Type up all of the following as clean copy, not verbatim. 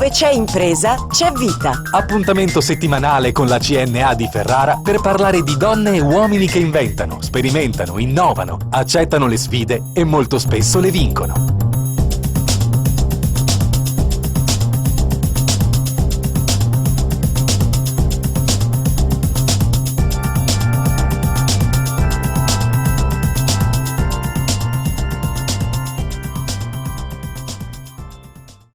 Dove c'è impresa, c'è vita. Appuntamento settimanale con la CNA di Ferrara per parlare di donne e uomini che inventano, sperimentano, innovano, accettano le sfide e molto spesso le vincono.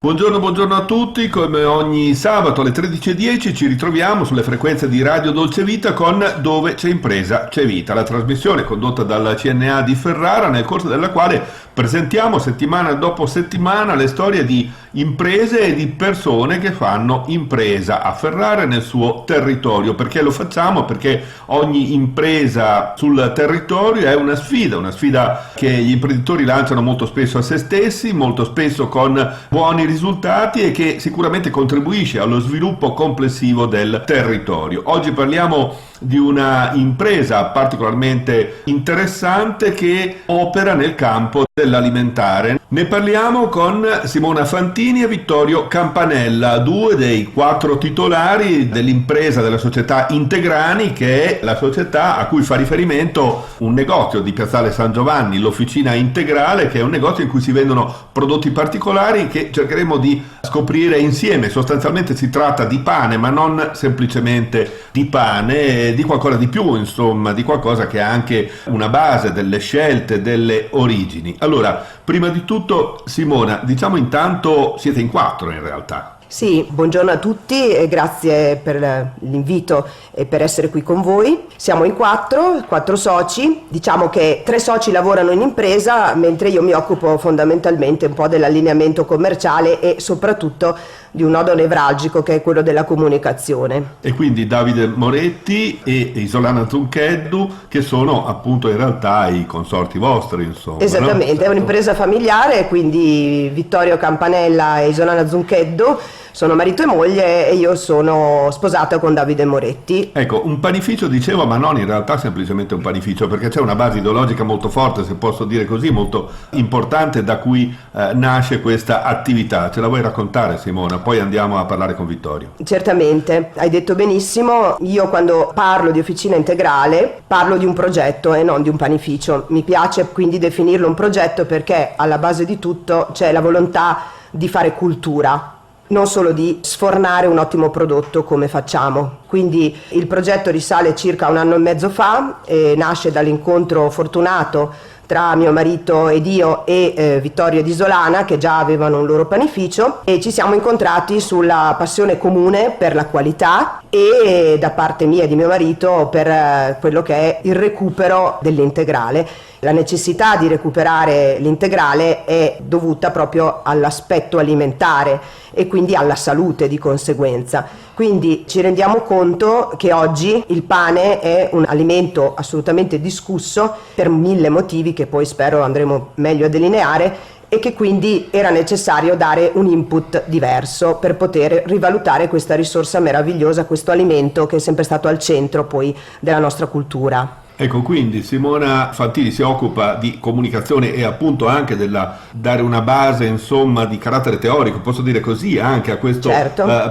Buongiorno a tutti, come ogni sabato alle 13:10 ci ritroviamo sulle frequenze di Radio Dolce Vita con Dove c'è impresa c'è vita, la trasmissione condotta dalla CNA di Ferrara, nel corso della quale presentiamo settimana dopo settimana le storie di imprese e di persone che fanno impresa a Ferrara e nel suo territorio. Perché lo facciamo? Perché ogni impresa sul territorio è una sfida che gli imprenditori lanciano molto spesso a se stessi, molto spesso con buoni risultati e che sicuramente contribuisce allo sviluppo complessivo del territorio. Oggi parliamo di una impresa particolarmente interessante che opera nel campo dell'alimentare. Ne parliamo con Simona Fantini e Vittorio Campanella, due dei 4 titolari dell'impresa della società Integrani, che è la società a cui fa riferimento un negozio di Piazzale San Giovanni, l'Officina Integrale, che è un negozio in cui si vendono prodotti particolari che cercheremo di scoprire insieme. Sostanzialmente si tratta di pane, ma non semplicemente di pane, di qualcosa di più, insomma, di qualcosa che ha anche una base, delle scelte, delle origini. Allora, prima di tutto, Simona, diciamo intanto siete in 4 in realtà. Sì, buongiorno a tutti e grazie per l'invito e per essere qui con voi. Siamo in 4 soci, diciamo che 3 soci lavorano in impresa, mentre io mi occupo fondamentalmente un po' dell'allineamento commerciale e soprattutto di un nodo nevralgico che è quello della comunicazione. E quindi Davide Moretti e Isolana Zuncheddu, che sono appunto in realtà i consorti vostri, insomma. Esattamente, no? È un'impresa familiare, quindi Vittorio Campanella e Isolana Zuncheddu sono marito e moglie e io sono sposata con Davide Moretti. Ecco, un panificio dicevo, ma non in realtà semplicemente un panificio, perché c'è una base ideologica molto forte, se posso dire così, molto importante, da cui nasce questa attività. Ce la vuoi raccontare, Simona? Poi andiamo a parlare con Vittorio. Certamente, hai detto benissimo. Io quando parlo di Officina Integrale parlo di un progetto e non di un panificio. Mi piace quindi definirlo un progetto perché alla base di tutto c'è la volontà di fare cultura, non solo di sfornare un ottimo prodotto come facciamo. Quindi il progetto risale circa 1 anno e mezzo fa e nasce dall'incontro fortunato tra mio marito ed io e Vittorio ed Isolana, che già avevano un loro panificio, e ci siamo incontrati sulla passione comune per la qualità e da parte mia e di mio marito per quello che è il recupero dell'integrale. La necessità di recuperare l'integrale è dovuta proprio all'aspetto alimentare e quindi alla salute di conseguenza. Quindi ci rendiamo conto che oggi il pane è un alimento assolutamente discusso per 1000 motivi che poi spero andremo meglio a delineare, e che quindi era necessario dare un input diverso per poter rivalutare questa risorsa meravigliosa, questo alimento che è sempre stato al centro poi della nostra cultura. Ecco, quindi Simona Fantini si occupa di comunicazione e appunto anche della dare una base, insomma, di carattere teorico, posso dire così, anche a questo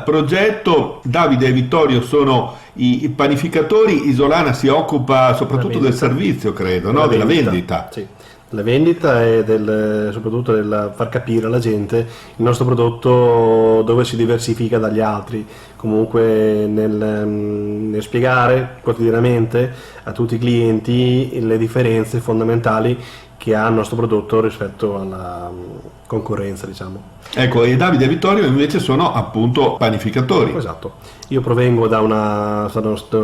progetto. Davide e Vittorio sono i panificatori, Isolana si occupa soprattutto del servizio, credo, no? Della vendita. Sì. La vendita e soprattutto del far capire alla gente il nostro prodotto, dove si diversifica dagli altri, comunque nel spiegare quotidianamente a tutti i clienti le differenze fondamentali che ha il nostro prodotto rispetto alla concorrenza, diciamo. Ecco, e Davide e Vittorio invece sono appunto panificatori. Esatto. Io provengo da una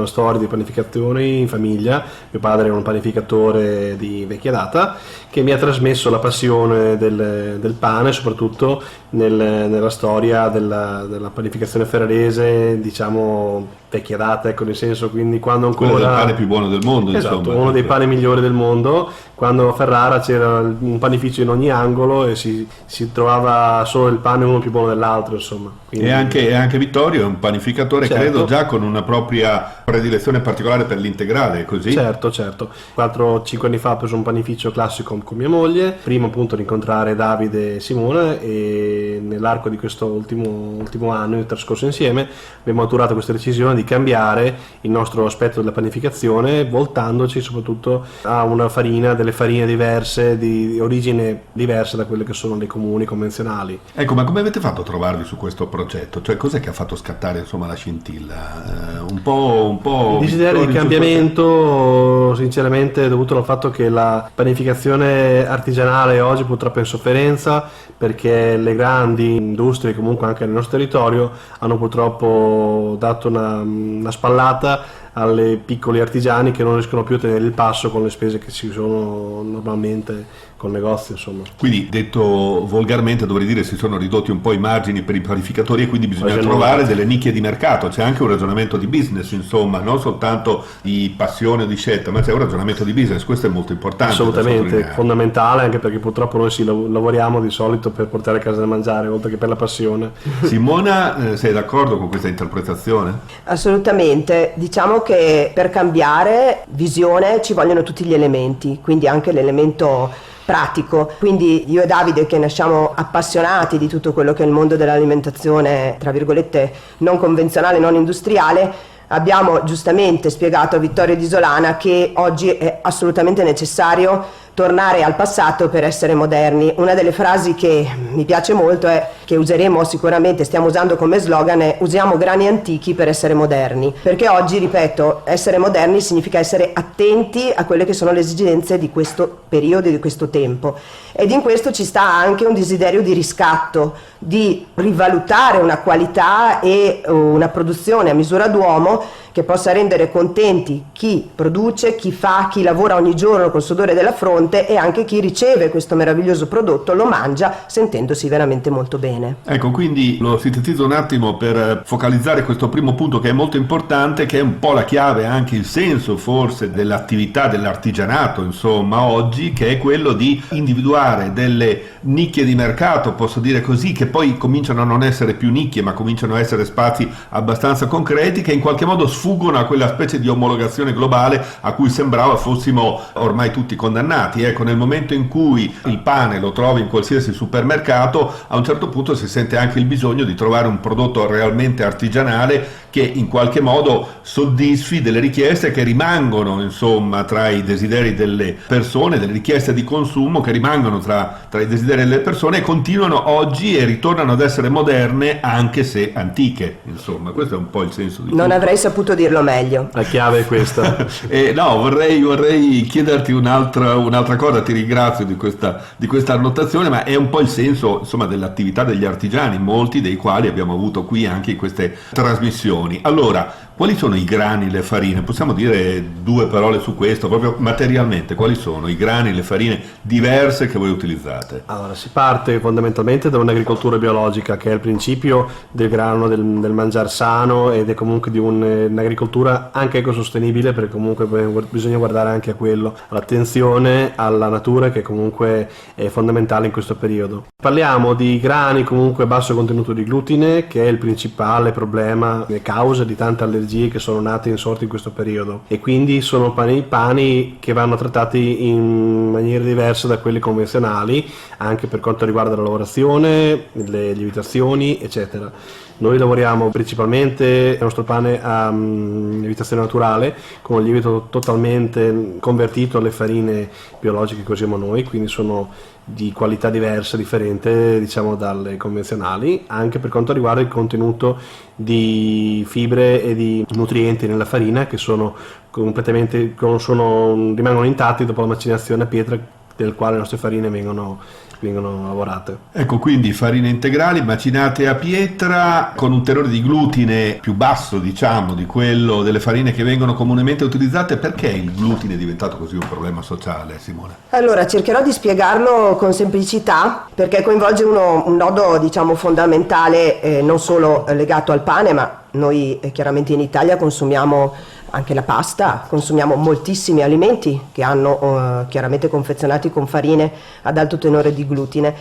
storia di panificazione in famiglia. Mio padre era un panificatore di vecchia data che mi ha trasmesso la passione del pane, soprattutto nella storia della panificazione ferrarese, diciamo vecchia data, ecco, nel senso, quindi quando ancora... Quello del pane più buono del mondo, esatto, insomma. Uno dei pani migliori del mondo, quando a Ferrara c'era un panificio in ogni angolo e si trovava solo il pane uno più buono dell'altro, insomma. Quindi... E anche Vittorio è un panificatore, certo, credo già con una propria predilezione particolare per l'integrale, è così? Certo. 4-5 anni fa ho preso un panificio classico con mia moglie, prima appunto di incontrare Davide e Simona, e nell'arco di questo ultimo anno trascorso insieme abbiamo maturato questa decisione di cambiare il nostro aspetto della panificazione, voltandoci soprattutto a una farina, delle farine diverse, di origine diversa da quelle che sono le comuni, convenzionali. Ecco, ma come avete fatto a trovarvi su questo progetto? Cioè, cos'è che ha fatto scattare insomma la scintilla? Un po' Il desiderio di cambiamento sinceramente è dovuto al fatto che la panificazione artigianale oggi purtroppo è in sofferenza, perché le grandi industrie, comunque anche nel nostro territorio, hanno purtroppo dato una spallata alle piccoli artigiani che non riescono più a tenere il passo con le spese che ci sono normalmente col negozio, insomma. Quindi, detto volgarmente, dovrei dire si sono ridotti un po' i margini per i panificatori e quindi bisogna Esatto. trovare delle nicchie di mercato. C'è anche un ragionamento di business, insomma, non soltanto di passione o di scelta, ma c'è un ragionamento di business. Questo è molto importante. da Assolutamente, sottolineare. fondamentale, anche perché purtroppo noi lavoriamo di solito per portare a casa da mangiare, oltre che per la passione. Simona, sei d'accordo con questa interpretazione? Assolutamente, diciamo che per cambiare visione ci vogliono tutti gli elementi, quindi anche l'elemento pratico. Quindi io e Davide, che nasciamo appassionati di tutto quello che è il mondo dell'alimentazione, tra virgolette, non convenzionale, non industriale, abbiamo giustamente spiegato a Vittorio Di Solana che oggi è assolutamente necessario tornare al passato per essere moderni. Una delle frasi che mi piace molto è, che useremo sicuramente, stiamo usando come slogan, è: usiamo grani antichi per essere moderni, perché oggi, ripeto, essere moderni significa essere attenti a quelle che sono le esigenze di questo periodo e di questo tempo, ed in questo ci sta anche un desiderio di riscatto, di rivalutare una qualità e una produzione a misura d'uomo che possa rendere contenti chi produce, chi fa, chi lavora ogni giorno col sudore della fronte, e anche chi riceve questo meraviglioso prodotto, lo mangia sentendosi veramente molto bene. Ecco, quindi lo sintetizzo un attimo per focalizzare questo primo punto che è molto importante, che è un po' la chiave, anche il senso forse dell'attività dell'artigianato, insomma, oggi, che è quello di individuare delle nicchie di mercato, posso dire così, che poi cominciano a non essere più nicchie, ma cominciano a essere spazi abbastanza concreti, che in qualche modo sfuggono a quella specie di omologazione globale a cui sembrava fossimo ormai tutti condannati. Ecco, nel momento in cui il pane lo trovi in qualsiasi supermercato, a un certo punto si sente anche il bisogno di trovare un prodotto realmente artigianale che in qualche modo soddisfi delle richieste che rimangono, insomma, tra i desideri delle persone, delle richieste di consumo che rimangono tra i desideri delle persone, e continuano oggi e ritornano ad essere moderne anche se antiche, insomma. Questo è un po' il senso di Non tutto. avrei saputo dirlo meglio. La chiave è questa. No, vorrei chiederti un'altra cosa. Ti ringrazio di questa annotazione, ma è un po' il senso, insomma, dell'attività degli artigiani, molti dei quali abbiamo avuto qui anche in queste trasmissioni. Allora, quali sono i grani, le farine? Possiamo dire due parole su questo, proprio materialmente? Quali sono i grani, le farine diverse che voi utilizzate? Allora, si parte fondamentalmente da un'agricoltura biologica, che è il principio del grano, del mangiare sano, ed è comunque di un'agricoltura anche ecosostenibile, perché comunque bisogna guardare anche a quello, l'attenzione alla natura, che comunque è fondamentale in questo periodo. Parliamo di grani comunque a basso contenuto di glutine, che è il principale problema e causa di tante allergie che sono nate e insorte in questo periodo, e quindi sono pani che vanno trattati in maniere diverse da quelli convenzionali, anche per quanto riguarda la lavorazione, le lievitazioni, eccetera. Noi lavoriamo principalmente il nostro pane a lievitazione naturale, con un lievito totalmente convertito alle farine biologiche che usiamo noi, quindi sono di qualità diversa, differente, diciamo, dalle convenzionali, anche per quanto riguarda il contenuto di fibre e di nutrienti nella farina, che sono completamente rimangono intatti dopo la macinazione a pietra, del quale le nostre farine vengono lavorate. Ecco, quindi farine integrali macinate a pietra con un tenore di glutine più basso, diciamo, di quello delle farine che vengono comunemente utilizzate. Perché il glutine è diventato così un problema sociale, Simone? Allora, cercherò di spiegarlo con semplicità, perché coinvolge un nodo, diciamo, fondamentale, non solo legato al pane, ma noi chiaramente in Italia consumiamo anche la pasta, consumiamo moltissimi alimenti che hanno chiaramente confezionati con farine ad alto tenore di glutine.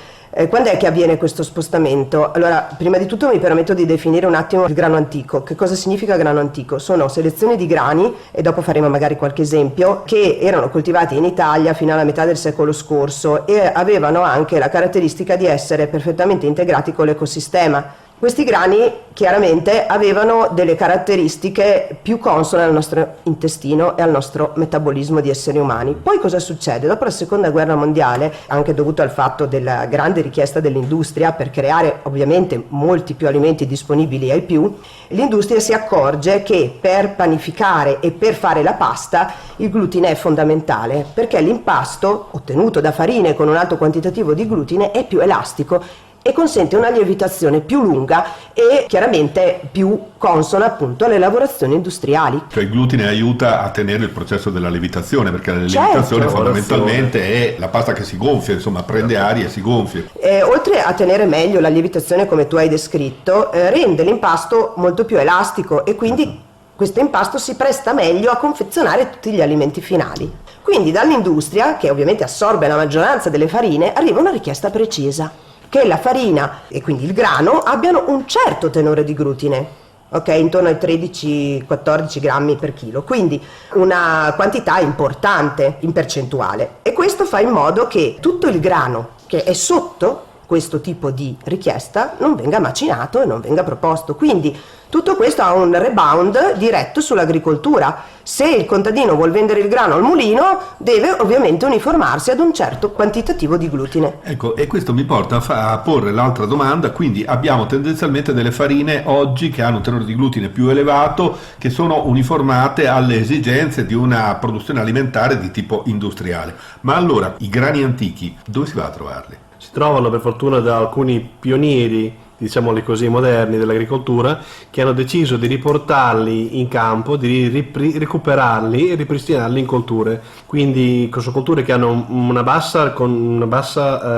Quando è che avviene questo spostamento? Allora, prima di tutto mi permetto di definire un attimo il grano antico. Che cosa significa grano antico? Sono selezioni di grani, e dopo faremo magari qualche esempio, che erano coltivati in Italia fino alla metà del secolo scorso e avevano anche la caratteristica di essere perfettamente integrati con l'ecosistema. Questi grani chiaramente avevano delle caratteristiche più consone al nostro intestino e al nostro metabolismo di esseri umani. Poi cosa succede? Dopo la seconda guerra mondiale, anche dovuto al fatto della grande richiesta dell'industria per creare ovviamente molti più alimenti disponibili ai più, l'industria si accorge che per panificare e per fare la pasta il glutine è fondamentale, perché l'impasto ottenuto da farine con un alto quantitativo di glutine è più elastico e consente una lievitazione più lunga e chiaramente più consona appunto alle lavorazioni industriali. Cioè il glutine aiuta a tenere il processo della lievitazione, perché la lievitazione fondamentalmente è la pasta che si gonfia, insomma prende aria e si gonfia. Oltre a tenere meglio la lievitazione come tu hai descritto, rende l'impasto molto più elastico e quindi questo impasto si presta meglio a confezionare tutti gli alimenti finali. Quindi dall'industria, che ovviamente assorbe la maggioranza delle farine, arriva una richiesta precisa: che la farina e quindi il grano abbiano un certo tenore di glutine, ok, intorno ai 13-14 grammi per chilo, quindi una quantità importante in percentuale, e questo fa in modo che tutto il grano che è sotto questo tipo di richiesta non venga macinato e non venga proposto. Quindi tutto questo ha un rebound diretto sull'agricoltura. Se il contadino vuol vendere il grano al mulino, deve ovviamente uniformarsi ad un certo quantitativo di glutine. Ecco, e questo mi porta a porre l'altra domanda. Quindi abbiamo tendenzialmente delle farine oggi che hanno un tenore di glutine più elevato, che sono uniformate alle esigenze di una produzione alimentare di tipo industriale. Ma allora i grani antichi dove si va a trovarli? Si trovano per fortuna da alcuni pionieri, diciamoli così, moderni dell'agricoltura, che hanno deciso di riportarli in campo, di recuperarli e ripristinarli in colture. Quindi sono colture che hanno una bassa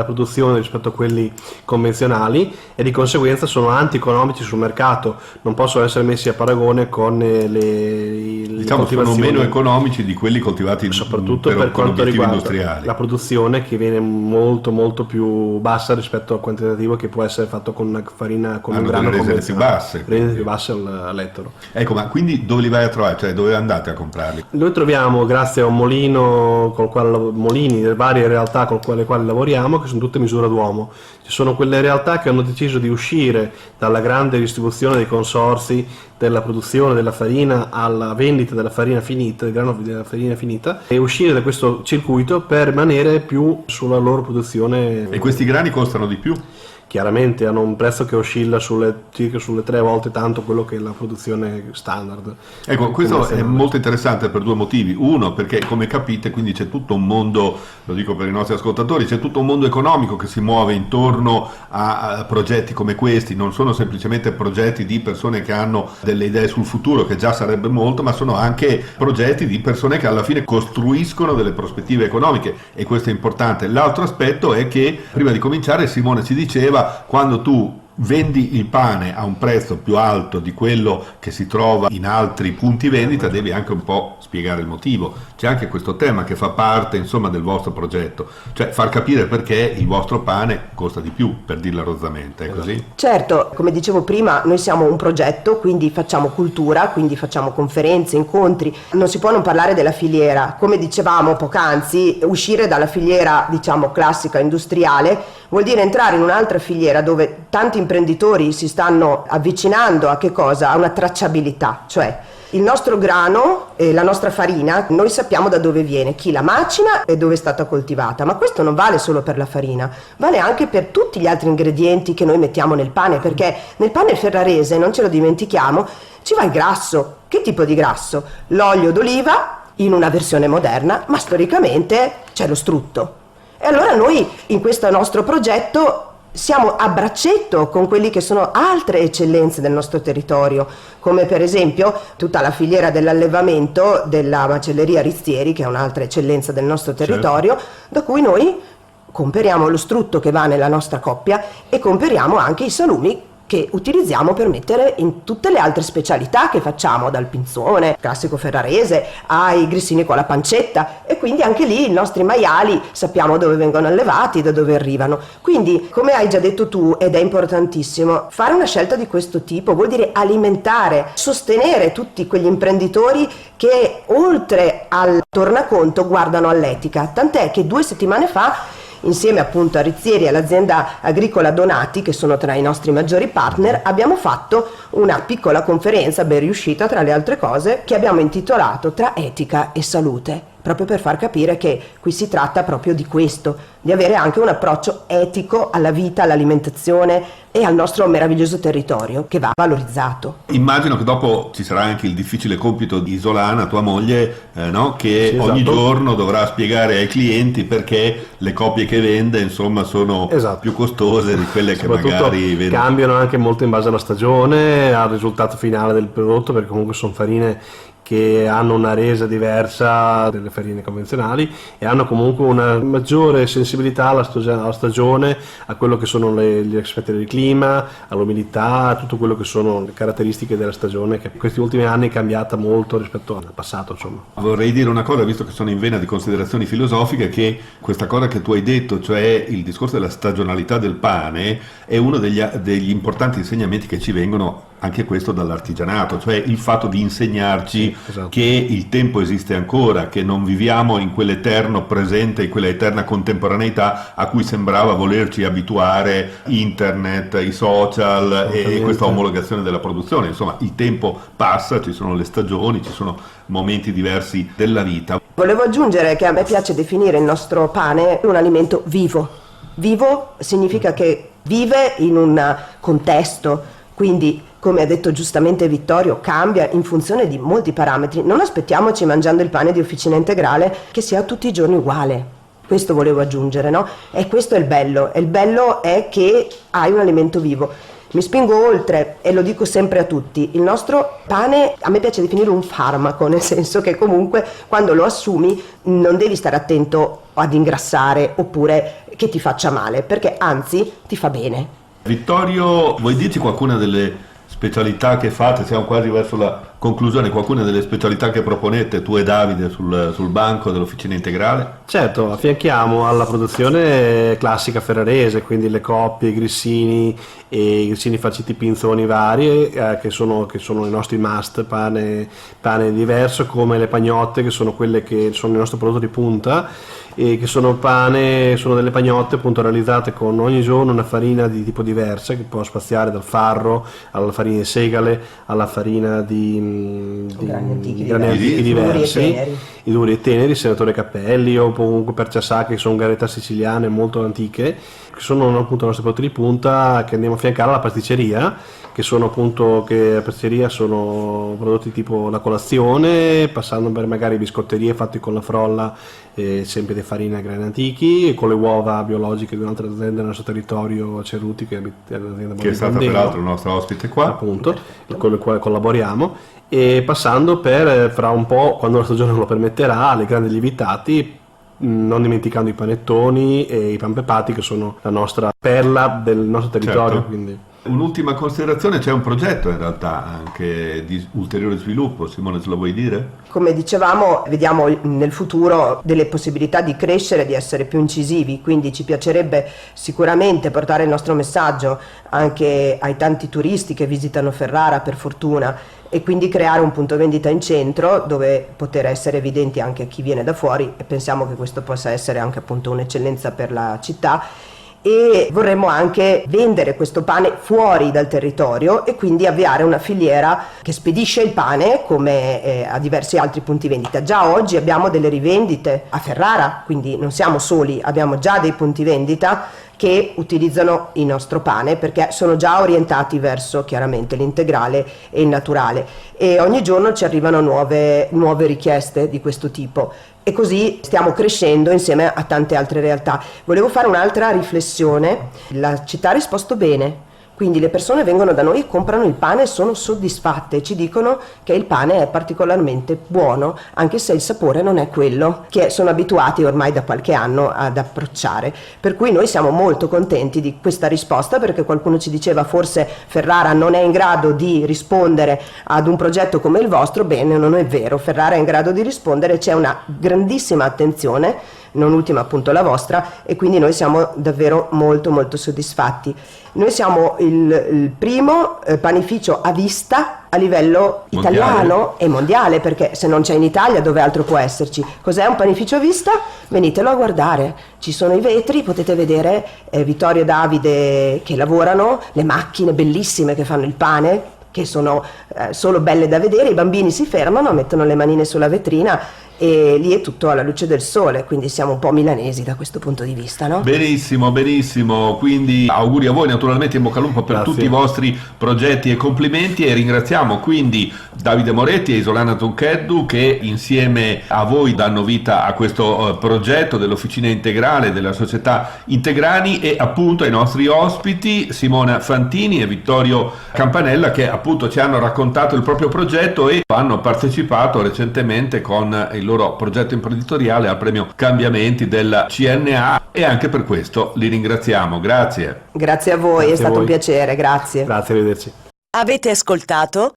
produzione rispetto a quelli convenzionali e di conseguenza sono antieconomici sul mercato, non possono essere messi a paragone con diciamo sono meno economici di quelli coltivati soprattutto per quanto riguarda industriali. La produzione, che viene molto molto più bassa rispetto al quantitativo che può essere fatto con una farina, con un grano convenzionale, rendite più basse all'ettaro. Ecco, ma quindi dove li vai a trovare? Cioè dove andate a comprarli? Noi troviamo, grazie a un molino molini delle varie realtà con le quali lavoriamo, che sono tutte misura d'uomo. Ci sono quelle realtà che hanno deciso di uscire dalla grande distribuzione dei consorzi della produzione della farina alla vendita della farina finita, del grano della farina finita, e uscire da questo circuito per rimanere più sulla loro produzione. E questi grani costano di più? Chiaramente hanno un prezzo che oscilla circa sulle 3 volte tanto quello che è la produzione standard. Ecco, questo è molto interessante per due motivi. Uno, perché come capite, quindi c'è tutto un mondo, lo dico per i nostri ascoltatori, c'è tutto un mondo economico che si muove intorno a progetti come questi. Non sono semplicemente progetti di persone che hanno delle idee sul futuro, che già sarebbe molto, ma sono anche progetti di persone che alla fine costruiscono delle prospettive economiche, e questo è importante. L'altro aspetto è che prima di cominciare Simone ci diceva: quando tu vendi il pane a un prezzo più alto di quello che si trova in altri punti vendita, devi anche un po' spiegare il motivo. C'è anche questo tema che fa parte, insomma, del vostro progetto, cioè far capire perché il vostro pane costa di più, per dirla rozzamente, è così? Certo, come dicevo prima, noi siamo un progetto, quindi facciamo cultura, quindi facciamo conferenze, incontri. Non si può non parlare della filiera. Come dicevamo poc'anzi, uscire dalla filiera, diciamo, classica industriale vuol dire entrare in un'altra filiera dove tanti imprenditori si stanno avvicinando a che cosa? A una tracciabilità, cioè il nostro grano e la nostra farina, noi sappiamo da dove viene, chi la macina e dove è stata coltivata, ma questo non vale solo per la farina, vale anche per tutti gli altri ingredienti che noi mettiamo nel pane, perché nel pane ferrarese, non ce lo dimentichiamo, ci va il grasso. Che tipo di grasso? L'olio d'oliva in una versione moderna, ma storicamente c'è lo strutto. E allora noi in questo nostro progetto siamo a braccetto con quelli che sono altre eccellenze del nostro territorio, come per esempio tutta la filiera dell'allevamento della macelleria Rizzieri, che è un'altra eccellenza del nostro territorio, certo, da cui noi comperiamo lo strutto che va nella nostra coppia e comperiamo anche i salumi che utilizziamo per mettere in tutte le altre specialità che facciamo, dal pinzone classico ferrarese ai grissini con la pancetta, e quindi anche lì i nostri maiali sappiamo dove vengono allevati, da dove arrivano. Quindi, come hai già detto tu, ed è importantissimo, fare una scelta di questo tipo vuol dire alimentare, sostenere tutti quegli imprenditori che oltre al tornaconto guardano all'etica, tant'è che 2 settimane fa, insieme appunto a Rizzieri e all'azienda agricola Donati, che sono tra i nostri maggiori partner, abbiamo fatto una piccola conferenza ben riuscita, tra le altre cose, che abbiamo intitolato Tra etica e salute, proprio per far capire che qui si tratta proprio di questo, di avere anche un approccio etico alla vita, all'alimentazione e al nostro meraviglioso territorio, che va valorizzato. Immagino che dopo ci sarà anche il difficile compito di Isolana, tua moglie, no? Che Sì, ogni esatto. giorno dovrà spiegare ai clienti perché le copie che vende, insomma, sono Esatto. più costose di quelle che Soprattutto magari vende. cambiano anche molto in base alla stagione, al risultato finale del prodotto, perché comunque sono farine che hanno una resa diversa delle farine convenzionali e hanno comunque una maggiore sensibilità alla stagione, a quello che sono gli aspetti del clima, all'umidità, a tutto quello che sono le caratteristiche della stagione, che in questi ultimi anni è cambiata molto rispetto al passato, insomma. Vorrei dire una cosa, visto che sono in vena di considerazioni filosofiche, che questa cosa che tu hai detto, cioè il discorso della stagionalità del pane, è uno degli importanti insegnamenti che ci vengono, anche questo, dall'artigianato, cioè il fatto di insegnarci Esatto. che il tempo esiste ancora, che non viviamo in quell'eterno presente, in quella eterna contemporaneità a cui sembrava volerci abituare internet, i social e Assolutamente. questa omologazione della produzione. Insomma, il tempo passa, ci sono le stagioni, ci sono momenti diversi della vita. Volevo aggiungere che a me piace definire il nostro pane un alimento vivo. Vivo significa che vive in un contesto, quindi, come ha detto giustamente Vittorio, cambia in funzione di molti parametri. Non aspettiamoci, mangiando il pane di Officina Integrale, che sia tutti i giorni uguale. Questo volevo aggiungere, no? E questo è il bello. E il bello è che hai un alimento vivo. Mi spingo oltre e lo dico sempre a tutti: il nostro pane a me piace definire un farmaco, nel senso che comunque quando lo assumi non devi stare attento ad ingrassare oppure che ti faccia male, perché anzi ti fa bene. Vittorio, vuoi dirci qualcuna delle specialità che fate? Siamo quasi verso la conclusione. Qualcuna delle specialità che proponete tu e Davide sul banco dell'Officina Integrale? Certo, affianchiamo alla produzione classica ferrarese, quindi le coppie, i grissini farciti pinzoni vari, che sono i nostri must, pane diverso, come le pagnotte, che sono quelle che sono il nostro prodotto di punta, e che sono delle pagnotte appunto realizzate con ogni giorno una farina di tipo diversa, che può spaziare dal farro alla farina di segale alla farina di Grani antichi grani antichi diversi. diversi, i duri e teneri, senatore Cappelli o comunque perciasacche, che sono varietà siciliane molto antiche, che sono appunto i nostri prodotti di punta, che andiamo a affiancare alla pasticceria, che sono appunto, che la pasticceria sono prodotti tipo la colazione, passando per magari biscotterie fatti con la frolla, sempre di farina e grani antichi, e con le uova biologiche di un'altra azienda nel nostro territorio, Ceruti, che è l'azienda Che è stata Bondendeno, peraltro il nostro ospite qua. appunto, con il quale collaboriamo, e passando per, fra un po', quando la stagione lo permetterà, le grandi lievitati, non dimenticando i panettoni e i panpepati, che sono la nostra perla del nostro territorio. Certo. Quindi. Un'ultima considerazione: c'è un progetto in realtà anche di ulteriore sviluppo. Simone, ce lo vuoi dire? Come dicevamo, vediamo nel futuro delle possibilità di crescere, di essere più incisivi, quindi ci piacerebbe sicuramente portare il nostro messaggio anche ai tanti turisti che visitano Ferrara, per fortuna, e quindi creare un punto vendita in centro dove poter essere evidenti anche a chi viene da fuori, e pensiamo che questo possa essere anche appunto un'eccellenza per la città. E vorremmo anche vendere questo pane fuori dal territorio e quindi avviare una filiera che spedisce il pane come a diversi altri punti vendita. Già oggi abbiamo delle rivendite a Ferrara, quindi non siamo soli, abbiamo già dei punti vendita che utilizzano il nostro pane, perché sono già orientati verso chiaramente l'integrale e il naturale, e ogni giorno ci arrivano nuove richieste di questo tipo. E così stiamo crescendo insieme a tante altre realtà. Volevo fare un'altra riflessione. La città ha risposto bene, Quindi le persone vengono da noi, comprano il pane e sono soddisfatte, ci dicono che il pane è particolarmente buono, anche se il sapore non è quello che sono abituati ormai da qualche anno ad approcciare. Per cui noi siamo molto contenti di questa risposta, perché qualcuno ci diceva forse Ferrara non è in grado di rispondere ad un progetto come il vostro. Bene, non è vero, Ferrara è in grado di rispondere, c'è una grandissima attenzione, non ultima appunto la vostra, e quindi noi siamo davvero molto molto soddisfatti. Noi siamo il primo panificio a vista a livello italiano e mondiale, perché se non c'è in Italia dove altro può esserci? Cos'è un panificio a vista? Venitelo a guardare, ci sono i vetri, potete vedere Vittorio e Davide che lavorano, le macchine bellissime che fanno il pane, che sono solo belle da vedere, i bambini si fermano, mettono le manine sulla vetrina e lì è tutto alla luce del sole, quindi siamo un po' milanesi da questo punto di vista, no? Benissimo, benissimo, quindi auguri a voi, naturalmente in bocca al lupo per Grazie. tutti i vostri progetti e complimenti, e ringraziamo quindi Davide Moretti e Isolana Zoncheddu che insieme a voi danno vita a questo progetto dell'Officina Integrale della società Integrani, e appunto ai nostri ospiti Simona Fantini e Vittorio Campanella, che appunto ci hanno raccontato il proprio progetto e hanno partecipato recentemente con il loro progetto imprenditoriale al premio Cambiamenti del CNA, e anche per questo li ringraziamo. Grazie. Grazie a voi, Grazie è a stato voi. un piacere, grazie. Grazie, arrivederci. Avete ascoltato?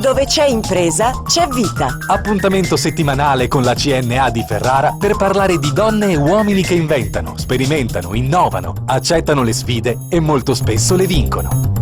Dove c'è impresa, c'è vita. Appuntamento settimanale con la CNA di Ferrara per parlare di donne e uomini che inventano, sperimentano, innovano, accettano le sfide e molto spesso le vincono.